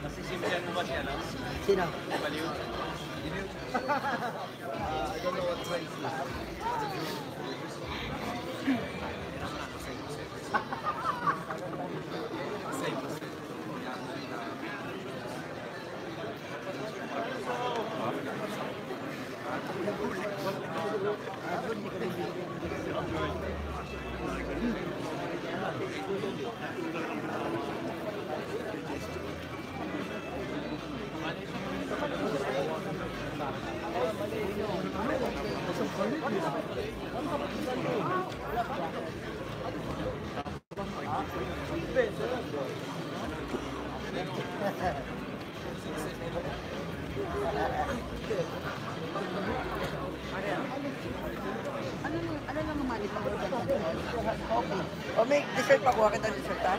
Nasisimplihan mo ba siya, no? Sino? Baliw. I don't know what price is. Ano lang naman ito? Okay. O may dessert pa. Kuha kita dessert ha?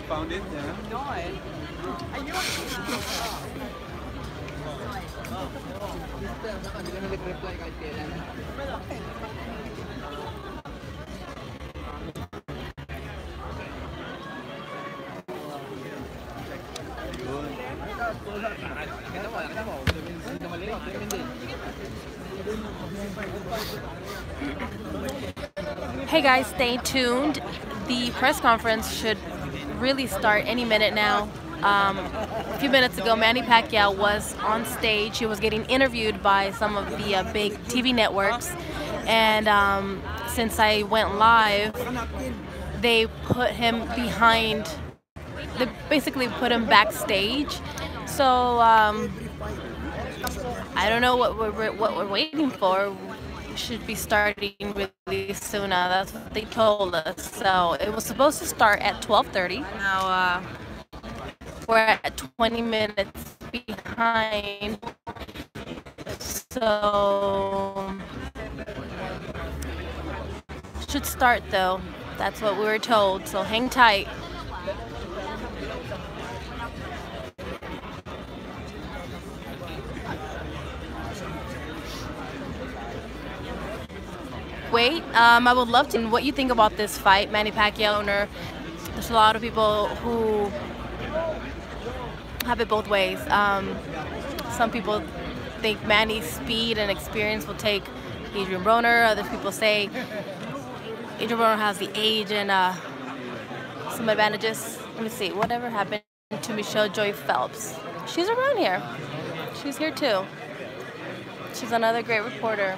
Found it, yeah? No eh. Ayun! Hindi ka na nag-reply kahit kailan. Hey guys, stay tuned. The press conference should really start any minute now. A few minutes ago, Manny Pacquiao was on stage. He was getting interviewed by some of the big TV networks. And since I went live, they put him behind, they basically put him backstage. So I don't know what we're waiting for. We should be starting really soon. That's what they told us. So it was supposed to start at 12:30. Now we're at 20 minutes behind. behind. So should start though. That's what we were told. So hang tight. Wait, I would love to know what you think about this fight, Manny Pacquiao owner. There's a lot of people who have it both ways. Some people think Manny's speed and experience will take Adrien Broner. Other people say Adrien Broner has the age and some advantages. Let me see, whatever happened to Michelle Joy Phelps? She's around here. She's here too. She's another great reporter.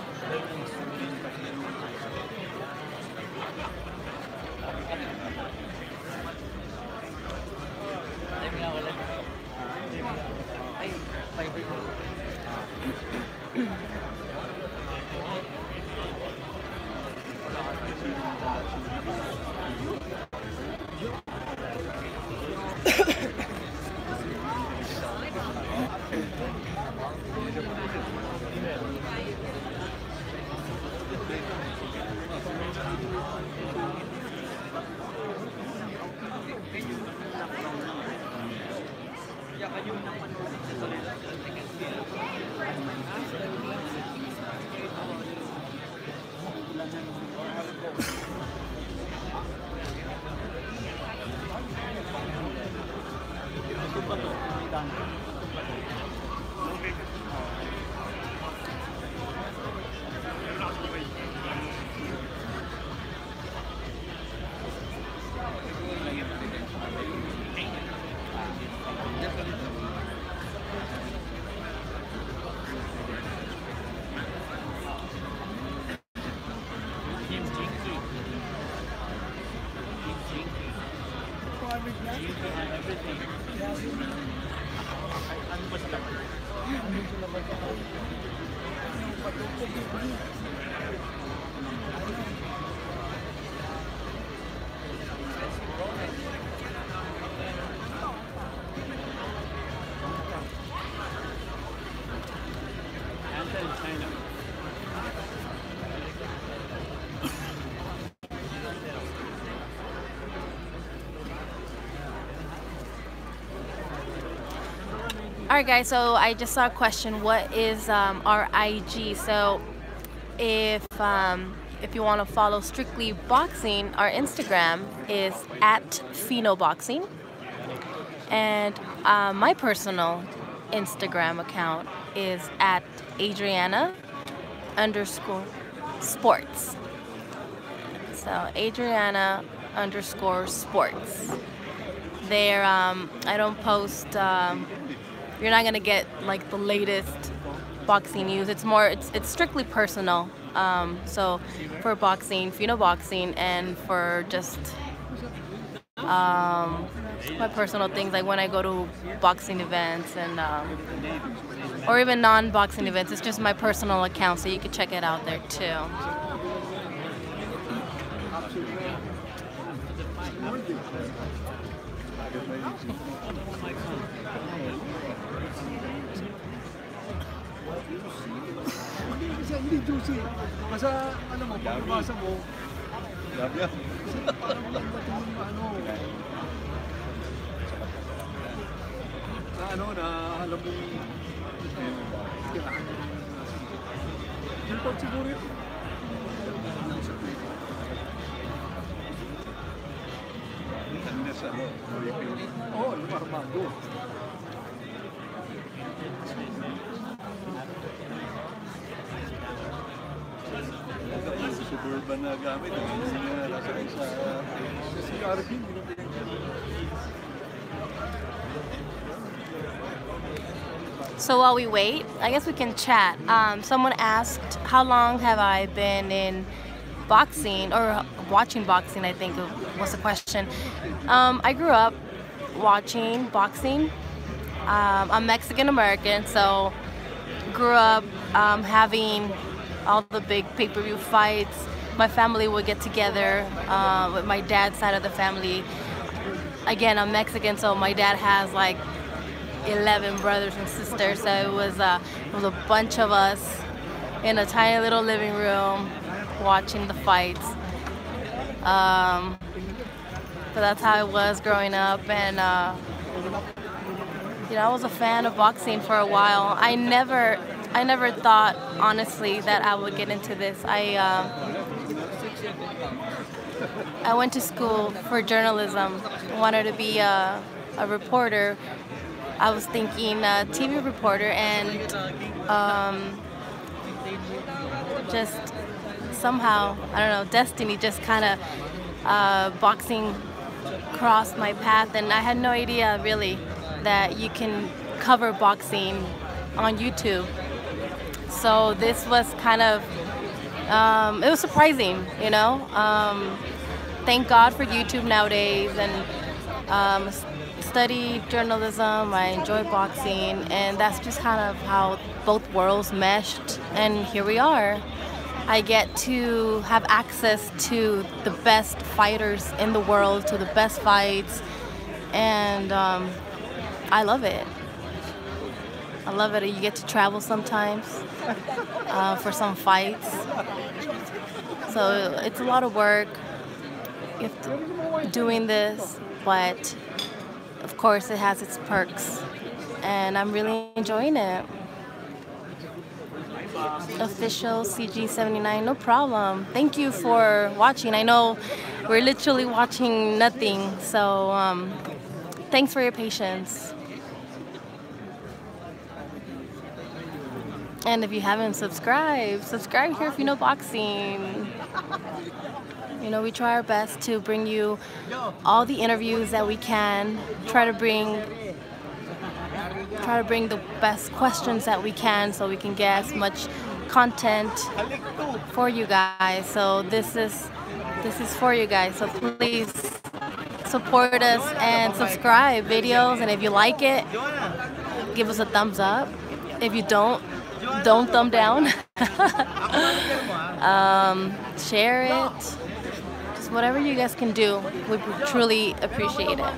Alright guys, so I just saw a question, what is our IG? So if you want to follow Strictly Boxing, our Instagram is @PhenoBoxing, and my personal Instagram account is @Adriana_sports. So Adriana_sports. There, I don't post. You're not gonna get like the latest boxing news. It's strictly personal. So for boxing, Boxing, and for just my personal things, like when I go to boxing events and or even non-boxing events, it's just my personal account, so you can check it out there too. Hindi juicy. Basta, alam mo, pag nabasa mo, na alam mo yung pag siguro yun. Oo, lumarmado. Suburban na gamit, hindi na nasa sa Adrien. So while we wait, I guess we can chat. Someone asked, how long have I been in boxing, or watching boxing, I think was the question. I grew up watching boxing. I'm Mexican-American, so grew up having all the big pay-per-view fights. My family would get together with my dad's side of the family. Again, I'm Mexican, so my dad has like 11 brothers and sisters, so it was a bunch of us in a tiny little living room watching the fights. So that's how it was growing up, and you know, I was a fan of boxing for a while. I never thought, honestly, that I would get into this. I went to school for journalism. I wanted to be a reporter. I was thinking TV reporter, and just somehow, I don't know, destiny just kind of boxing crossed my path, and I had no idea really that you can cover boxing on YouTube. So this was kind of, it was surprising, you know. Thank God for YouTube nowadays, and studied journalism, I enjoy boxing, and that's just kind of how both worlds meshed, and here we are. I get to have access to the best fighters in the world, to the best fights, and I love it. I love it. You get to travel sometimes for some fights. So it's a lot of work doing this, but of course it has its perks, and I'm really enjoying it. Official CG79, no problem. Thank you for watching. I know we're literally watching nothing, so thanks for your patience. And if you haven't subscribed here if you know boxing. You know, we try our best to bring you all the interviews that we can, try to bring the best questions that we can, so we can get as much content for you guys. So this is for you guys, so please support us and subscribe videos, and if you like it, give us a thumbs up. If you don't thumb down. Share it, just whatever you guys can do, we truly appreciate it.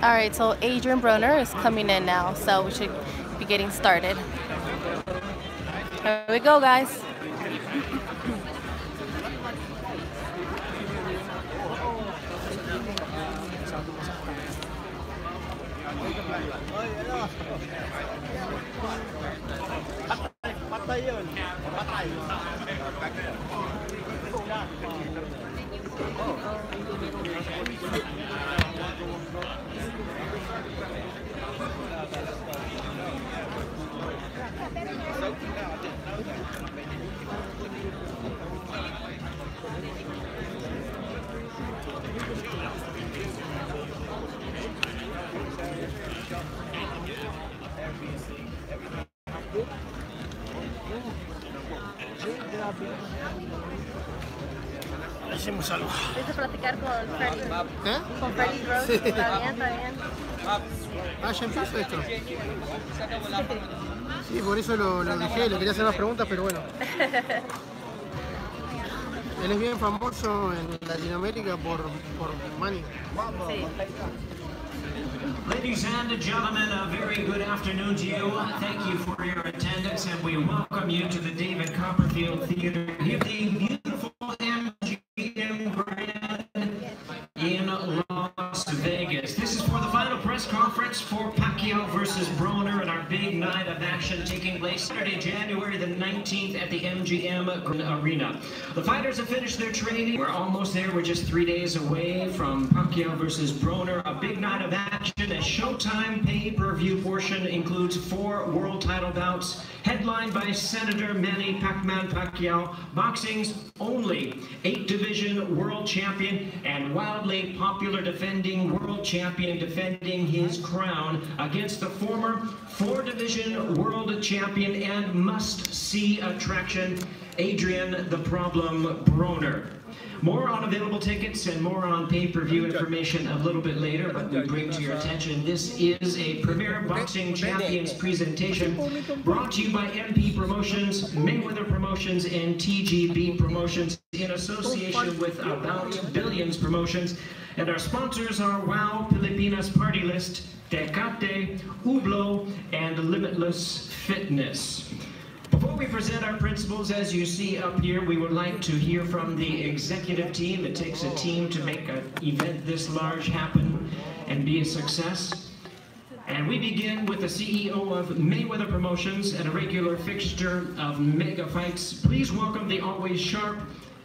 All right, so Adrien Broner is coming in now, so we should be getting started. Here we go, guys. Hacemos algo. ¿Quieres platicar con Freddy? ¿Eh? ¿Con Freddy Rose? Sí. Está bien, está bien. Ah, ya empieza esto. Sí, por eso lo dejé, le quería hacer más preguntas, pero bueno. Él es bien famoso en Latinoamérica por Manny. Sí. Ladies and gentlemen, a very good afternoon to you. Thank you for your attendance, and we welcome you to the David Copperfield Theater here at the beautiful MGM Grand in Las Vegas. This is for the final press conference for Pacquiao versus Broner, and our big night of action taking place Saturday, January the 19th at the MGM Arena. The fighters have finished their training. We're almost there. We're just 3 days away from Pacquiao versus Broner. A big night of action. A Showtime pay-per-view portion includes 4 world title bouts, headlined by Senator Manny Pacquiao, boxing's only 8-division world champion and wildly popular defending world champion, defending his crown against the former 4-division world champion and must-see attraction, Adrien "The Problem" Broner. More on available tickets and more on pay-per-view information a little bit later, but we bring to your attention this is a Premier Boxing Champions presentation brought to you by MP Promotions, Mayweather Promotions, and TGB Promotions in association with About Billions Promotions. And our sponsors are Wow, Pilipinas Party List, Tecate, Hublot, and Limitless Fitness. Before we present our principals, as you see up here, we would like to hear from the executive team. It takes a team to make an event this large happen and be a success. And we begin with the CEO of Mayweather Promotions and a regular fixture of mega fights. Please welcome the always sharp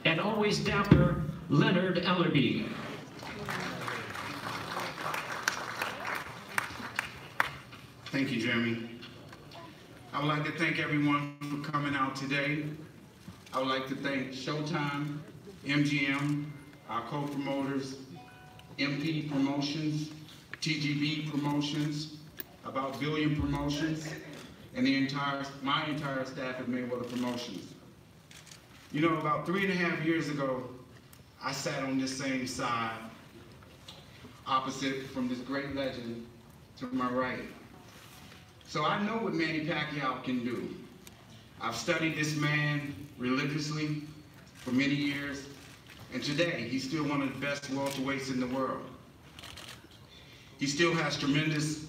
and always dapper Leonard Ellerby. Thank you, Jeremy. I would like to thank everyone for coming out today. I would like to thank Showtime, MGM, our co-promoters, MP Promotions, TGB Promotions, About Billion Promotions, and my entire staff at Mayweather Promotions. You know, about 3.5 years ago, I sat on this same side, opposite from this great legend to my right. So I know what Manny Pacquiao can do. I've studied this man religiously for many years, and today he's still one of the best welterweights in the world. He still has tremendous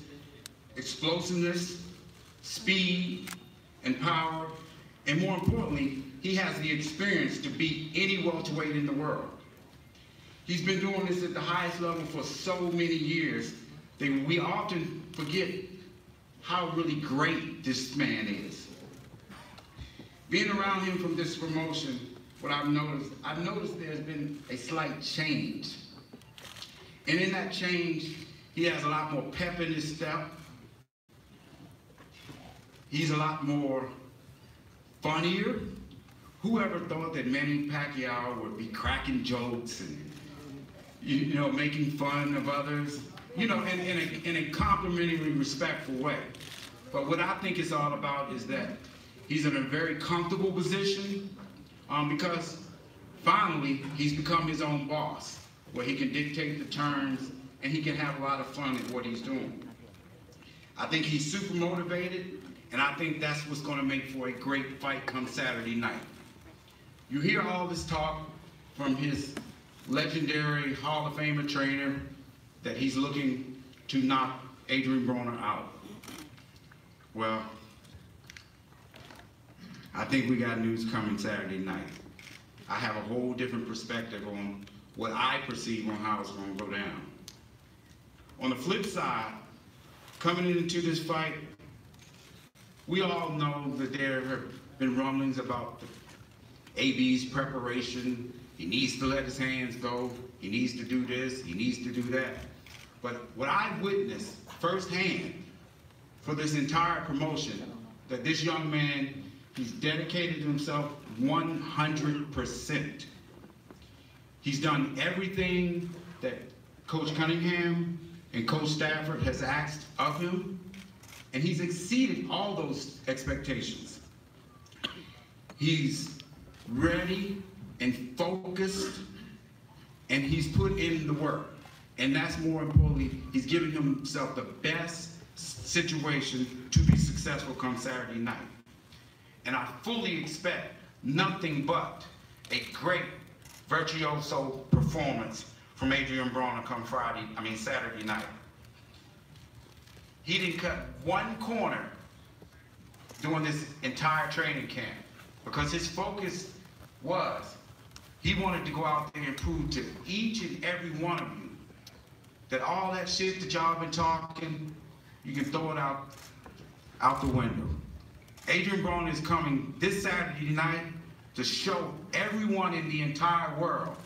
explosiveness, speed, and power, and more importantly, he has the experience to beat any welterweight in the world. He's been doing this at the highest level for so many years that we often forget how really great this man is. Being around him from this promotion, what I've noticed there's been a slight change. And in that change, he has a lot more pep in his step. He's a lot more funnier. Whoever thought that Manny Pacquiao would be cracking jokes and, you know, making fun of others, you know, in a complimentary, respectful way. But what I think it's all about is that he's in a very comfortable position because finally he's become his own boss, where he can dictate the terms and he can have a lot of fun at what he's doing. I think he's super motivated, and I think that's what's going to make for a great fight come Saturday night. You hear all this talk from his legendary Hall of Famer trainer that he's looking to knock Adrien Broner out. Well, I think we got news coming Saturday night. I have a whole different perspective on what I perceive on how it's going to go down. On the flip side, coming into this fight, we all know that there have been rumblings about AB's preparation. He needs to let his hands go. He needs to do this. He needs to do that. But what I witnessed firsthand for this entire promotion, that this young man, he's dedicated himself 100%. He's done everything that Coach Cunningham and Coach Stafford has asked of him, and he's exceeded all those expectations. He's ready and focused, and he's put in the work. And that's more importantly, he's giving himself the best situation to be successful come Saturday night. And I fully expect nothing but a great virtuoso performance from Adrien Broner come Saturday night. He didn't cut one corner during this entire training camp because his focus was he wanted to go out there and prove to each and every one of you that all that shit that y'all been talking, you can throw it out the window. Adrien Broner is coming this Saturday night to show everyone in the entire world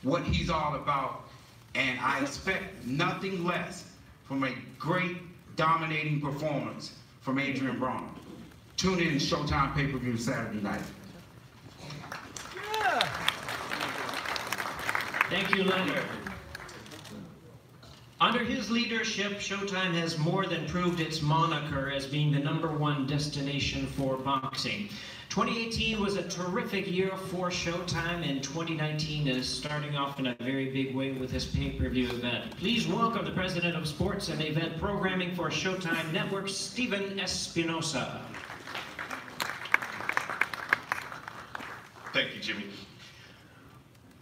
what he's all about, and I expect nothing less from a great, dominating performance from Adrien Broner. Tune in Showtime pay-per-view Saturday night. Thank you, Leonard. Under his leadership, Showtime has more than proved its moniker as being the #1 destination for boxing. 2018 was a terrific year for Showtime, and 2019 is starting off in a very big way with this pay-per-view event. Please welcome the President of Sports and Event Programming for Showtime Network, Steven Espinosa. Thank you, Jimmy.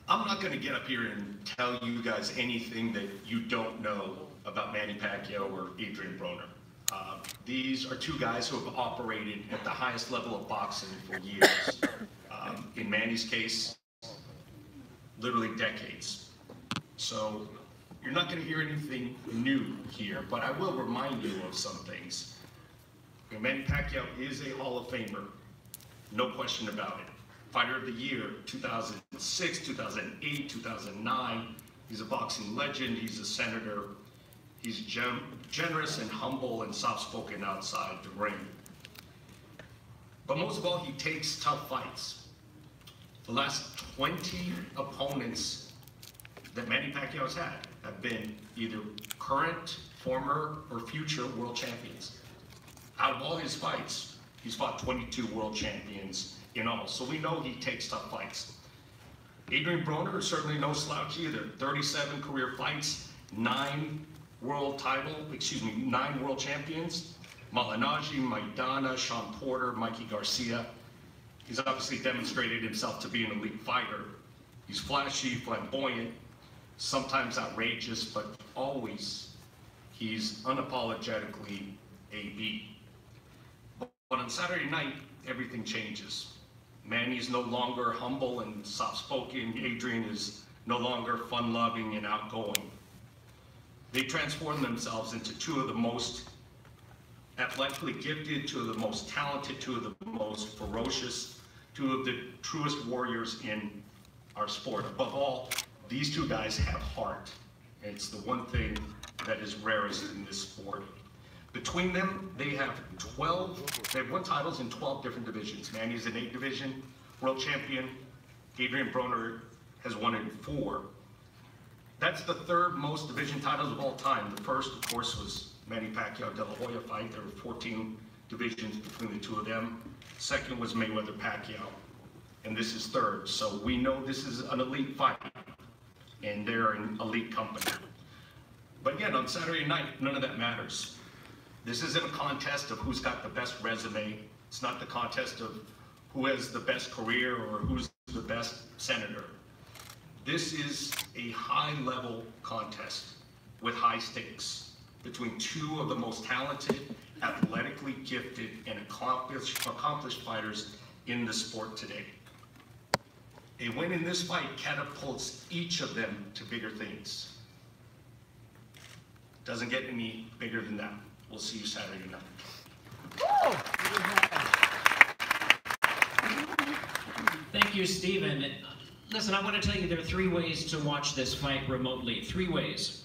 I'm not going to get up here and tell you guys anything that you don't know about Manny Pacquiao or Adrien Broner. These are two guys who have operated at the highest level of boxing for years. In Manny's case, literally decades. So you're not going to hear anything new here, but I will remind you of some things. Manny Pacquiao is a Hall of Famer, no question about it. Fighter of the Year, 2006, 2008, 2009. He's a boxing legend, he's a senator. He's generous and humble and soft-spoken outside the ring. But most of all, he takes tough fights. The last 20 opponents that Manny Pacquiao has had have been either current, former, or future world champions. Out of all his fights, he's fought 22 world champions in all, so we know he takes tough fights. Adrien Broner is certainly no slouch either. 37 career fights, 9 world champions. Malinaji, Maidana, Sean Porter, Mikey Garcia. He's obviously demonstrated himself to be an elite fighter. He's flashy, flamboyant, sometimes outrageous, but always he's unapologetically AB. But on Saturday night, everything changes. Manny's no longer humble and soft-spoken. Adrien is no longer fun-loving and outgoing. They transform themselves into two of the most athletically gifted, two of the most talented, two of the most ferocious, two of the truest warriors in our sport. Above all, these two guys have heart. It's the one thing that is rarest in this sport. Between them, they have won titles in 12 different divisions. Manny's in 8 division, world champion. Adrien Broner has won in 4. That's the 3rd most division titles of all time. The first, of course, was Manny Pacquiao De La Hoya fight. There were 14 divisions between the two of them. Second was Mayweather Pacquiao, and this is 3rd. So we know this is an elite fight, and they're an elite company. But yet, on Saturday night, none of that matters. This isn't a contest of who's got the best resume. It's not the contest of who has the best career or who's the best senator. This is a high-level contest with high stakes between two of the most talented, athletically gifted, and accomplished fighters in the sport today. A win in this fight catapults each of them to bigger things. Doesn't get any bigger than that. We'll see you Saturday night. Thank you, Steven. Listen, I want to tell you there are 3 ways to watch this fight remotely. 3 ways.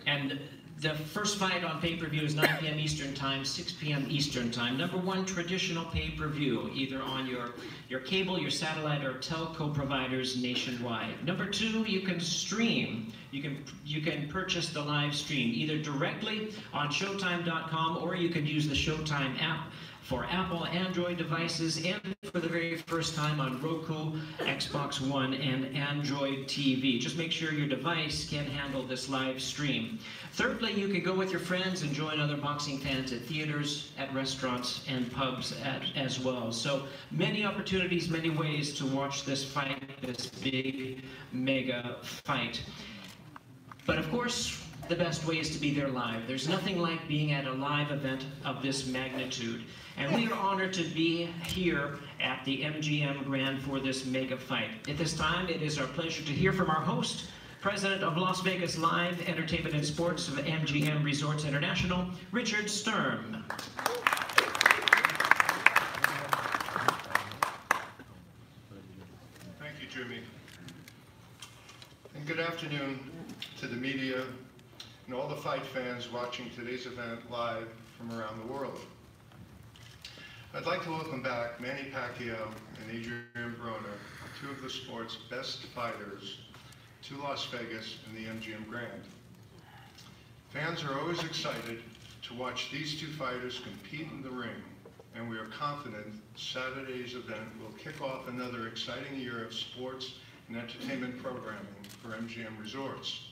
And the first fight on pay-per-view is 9 p.m. Eastern Time, 6 p.m. Eastern Time. Number 1, traditional pay-per-view, either on your cable, your satellite, or telco providers nationwide. Number 2, you can stream. You can purchase the live stream either directly on Showtime.com, or you can use the Showtime app for Apple, Android devices, and for the very first time on Roku, Xbox One, and Android TV. Just make sure your device can handle this live stream. Thirdly, you can go with your friends and join other boxing fans at theaters, at restaurants, and pubs as well. So many opportunities, many ways to watch this fight, this big, mega fight. But of course, the best way is to be there live. There's nothing like being at a live event of this magnitude. And we are honored to be here at the MGM Grand for this mega fight. At this time, it is our pleasure to hear from our host, President of Las Vegas Live Entertainment and Sports of MGM Resorts International, Richard Sturm. Thank you, Jimmy. And good afternoon to the media and all the fight fans watching today's event live from around the world. I'd like to welcome back Manny Pacquiao and Adrien Broner, 2 of the sport's best fighters, to Las Vegas and the MGM Grand. Fans are always excited to watch these two fighters compete in the ring, and we are confident Saturday's event will kick off another exciting year of sports and entertainment programming for MGM Resorts.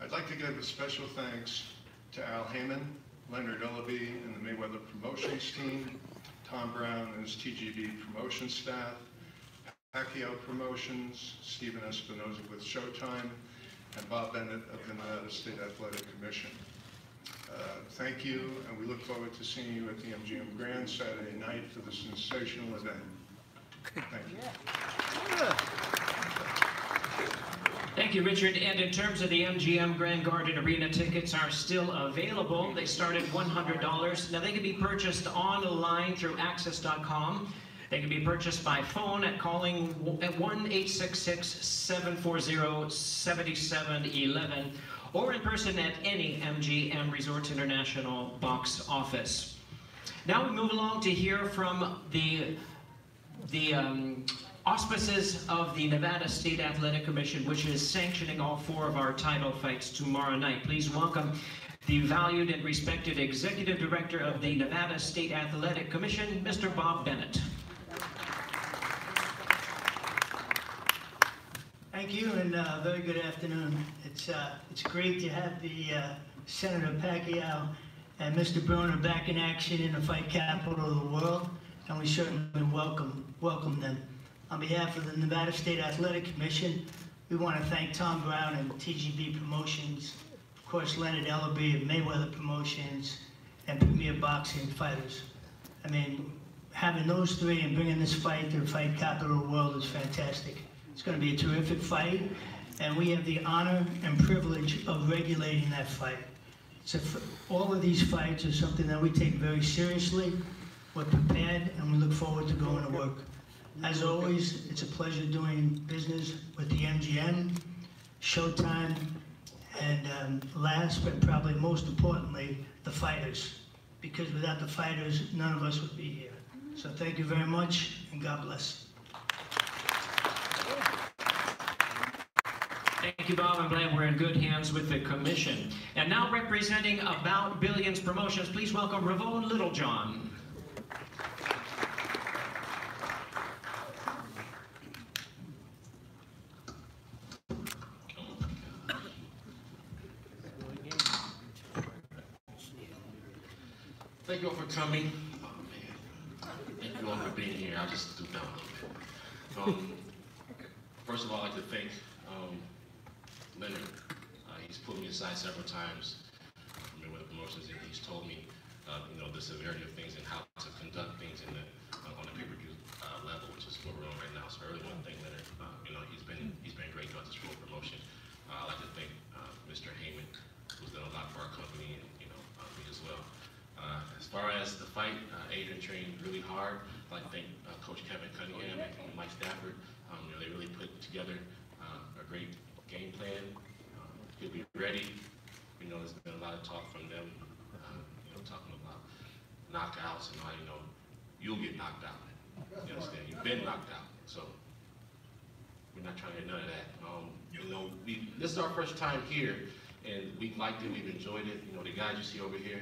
I'd like to give a special thanks to Al Heyman, Leonard Ellaby, and the Mayweather Promotions team, Tom Brown and his TGB promotion staff, Pacquiao Promotions, Stephen Espinoza with Showtime, and Bob Bennett of the Nevada State Athletic Commission. Thank you, and we look forward to seeing you at the MGM Grand Saturday night for the sensational event. Thank you. Thank you, Richard. And in terms of the MGM Grand Garden Arena, tickets are still available. They start at $100. Now, they can be purchased online through access.com. They can be purchased by phone at calling at 1-866-740-7711 or in person at any MGM Resorts International box office. Now we move along to hear from the auspices of the Nevada State Athletic Commission, which is sanctioning all 4 of our title fights tomorrow night. Please welcome the valued and respected Executive Director of the Nevada State Athletic Commission, Mr. Bob Bennett. Thank you, and very good afternoon. It's great to have the Senator Pacquiao and Mr. Broner back in action in the fight capital of the world, and we certainly welcome them. On behalf of the Nevada State Athletic Commission, we want to thank Tom Brown and TGB Promotions, of course Leonard Ellaby of Mayweather Promotions, and Premier Boxing Fighters. I mean, having those 3 and bringing this fight to the fight capital of the world is fantastic. It's going to be a terrific fight, and we have the honor and privilege of regulating that fight. So all of these fights are something that we take very seriously. We're prepared, and we look forward to going to work. As always, it's a pleasure doing business with the MGM, Showtime, and last but probably most importantly, the fighters. Because without the fighters, none of us would be here. So thank you very much, and God bless. Thank you, Bob. I'm glad we're in good hands with the commission. And now representing About Billions Promotions, please welcome Ravone Littlejohn. Thank you all for coming. Oh man, thank you all for being here. I'll just do that a little bit. First of all, I'd like to thank Leonard. He's put me aside several times from Mayweather Promotions, and he's told me, the severity of things and how to conduct things in on the pay-per-view level, which is what we're on right now. So I really want to thank Leonard. He's been great throughout this whole promotion. I'd like to thank Mr. Heyman, who's done a lot for our company, and me as well. As far as the fight, Adrien trained really hard. I'd like to thank Coach Kevin Cunningham and Mike Stafford. They really put together a great game plan. He'll be ready. There's been a lot of talk from them, talking about knockouts and how, you'll get knocked out. You understand? You've been knocked out. So we're not trying to get none of that. This is our first time here, and we've liked it, we've enjoyed it. The guys you see over here,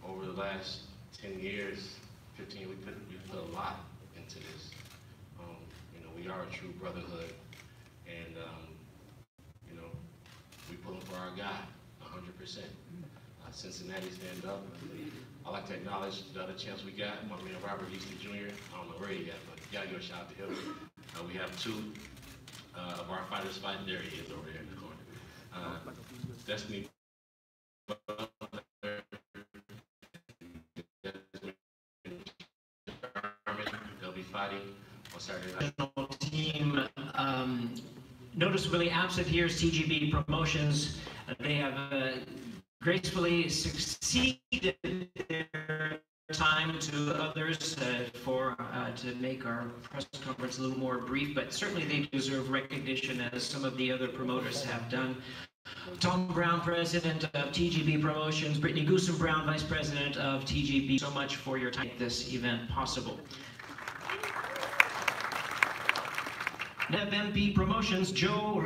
over the last 10 years, 15, we put a lot into this. We are a true brotherhood, and we pulling for our guy, 100%. Cincinnati stand up. I'd like to acknowledge the other champs we got. My man Robert Easton Jr. I don't know where he at, but you gotta give a shout out to him. We have 2 of our fighters fighting. There he is over there in the corner. Destiny. They'll be fighting on Saturday night. Team noticeably absent here is TGB Promotions. They have gracefully succeeded their time to others to make our press conference a little more brief, but certainly they deserve recognition as some of the other promoters have done. Tom Brown, President of TGB Promotions, Brittany Goosen Brown, Vice President of TGB, so much for your time to make this event possible. NevMP Promotions, Joe